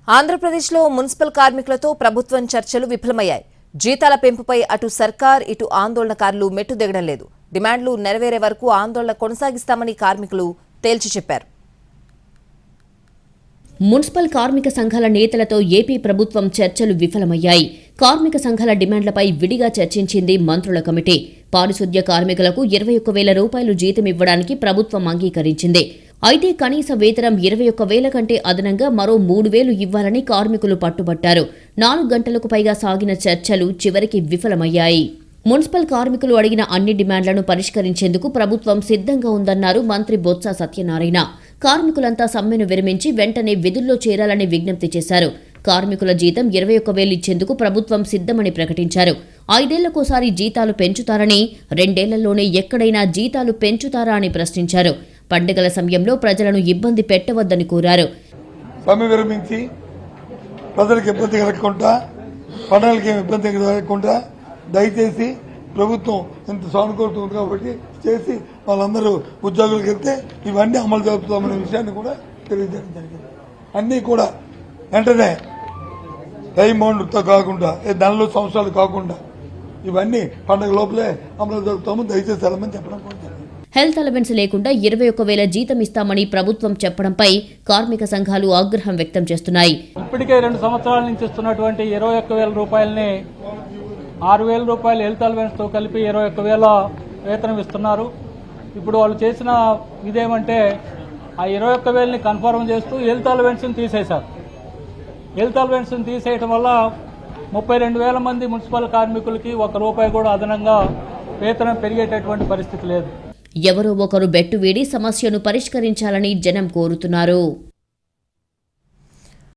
ఆంధ్రప్రదేశ్లో మున్సిపల్ కార్మికులతో ప్రభుత్వం చర్చలు విఫలమయ్యాయి. జీతాల పెంపుపై అటు సర్కార్ ఇటు ఆందోళనకారులు మెట్టు దిగడం లేదు. డిమాండ్లు నెరవేరే వరకు ఆందోళన కొనసాగిస్తామని కార్మికులు తేల్చి చెప్పారు. మున్సిపల్ కార్మిక సంఘాల నేతలతో ఏపీ ప్రభుత్వం చర్చలు విఫలమయ్యాయి. కార్మిక సంఘాల డిమాండ్లపై విడిగా చర్చించింది మంత్రుల కమిటీ. పారిశుద్ధ్య కార్మికులకు 21,000 రూపాయలు జీతం ఇవ్వడానికి ప్రభుత్వం అంగీకరించింది. అయితే కనీస వేతనం 21,000 కంటే అదనంగా మరో 3,000 ఇవ్వాలని కార్మికులు పట్టుబట్టారు. 4 గంటలకు పైగా సాగిన చర్చలు చివరికి విఫలమయ్యాయి. మున్సిపల్ కార్మికులు అడిగిన అన్ని డిమాండ్లను పరిష్కరించేందుకు ప్రభుత్వం సిద్ధంగా ఉందన్నారు మంత్రి బొత్స సత్యనారాయణ. కార్మికులంతా సమ్మెను విరమించి వెంటనే విధుల్లో చేరాలని విజ్ఞప్తి చేశారు. కార్మికుల జీతం 21,000 ఇచ్చేందుకు ప్రభుత్వం సిద్ధమని ప్రకటించారు. 5 ఏళ్లకోసారి జీతాలు పెంచుతారని, 2 ఏళ్లలోనే ఎక్కడైనా జీతాలు పెంచుతారా అని ప్రశ్నించారు. పండుగల సమయంలో ప్రజలను ఇబ్బంది పెట్టవద్దని కోరారు. సమ్మె విరమించి ప్రజలకు ఇబ్బంది కలగకుండా, పండుగలకి ఇబ్బంది కలగకుండా దయచేసి ప్రభుత్వం ఇంత సానుకూలత ఉంది కాబట్టి చేసి వాళ్ళందరూ ఉద్యోగులకు వెళ్తే ఇవన్నీ అమలు జరుపుతామనే విషయాన్ని కూడా తెలియజేయడం జరిగింది. అన్నీ కూడా వెంటనే టైం బౌండ్తో కాకుండా, నెలలు సంవత్సరాలు కాకుండా ఇవన్నీ పండుగ లోపలే అమలు జరుపుతాము, దయచేసి వెళ్ళమని చెప్పడం కూడా జరిగింది. హెల్త్ అలవెన్స్ లేకుండా 21,000 జీతం ఇస్తామని ప్రభుత్వం చెప్పడంపై కార్మిక సంఘాలు ఆగ్రహం వ్యక్తం చేస్తున్నాయి. ఇప్పటికే 2 సంవత్సరాల నుంచి ఇస్తున్నటువంటి 21,000 రూపాయలని 6,000 రూపాయలు హెల్త్ అలవెన్స్ తో కలిపి 21,000 వేతనం ఇస్తున్నారు. ఇప్పుడు వాళ్ళు చేసిన ఇదేమంటే ఆ 21,000ని కన్ఫర్మ్ చేస్తూ హెల్త్ అలవెన్స్ తీసేశారు. హెల్త్ అలవెన్స్ తీసేయడం వల్ల 32,000 మంది మున్సిపల్ కార్మికులకి ₹1 కూడా అదనంగా వేతనం పెరిగేటటువంటి పరిస్థితి లేదు. ఎవరో ఒకరు బెట్టు వేడి సమస్యను పరిష్కరించాలని జనం కోరుతున్నారు.